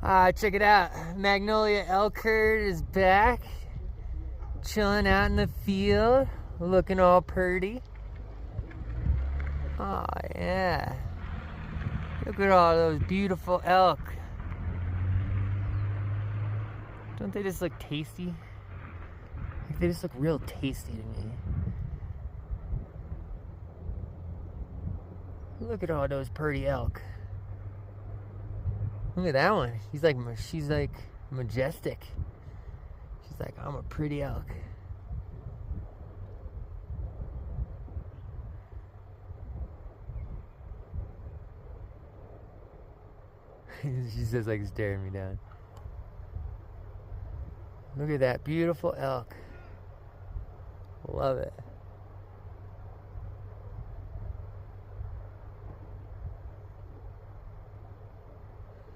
Check it out. Magnolia elk herd is back. Chilling out in the field. Looking all pretty. Oh, yeah. Look at all those beautiful elk. Don't they just look tasty? Like they just look real tasty to me. Look at all those pretty elk. Look at that one. She's like majestic. She's like, I'm a pretty elk. She's just like staring me down. Look at that beautiful elk. Love it.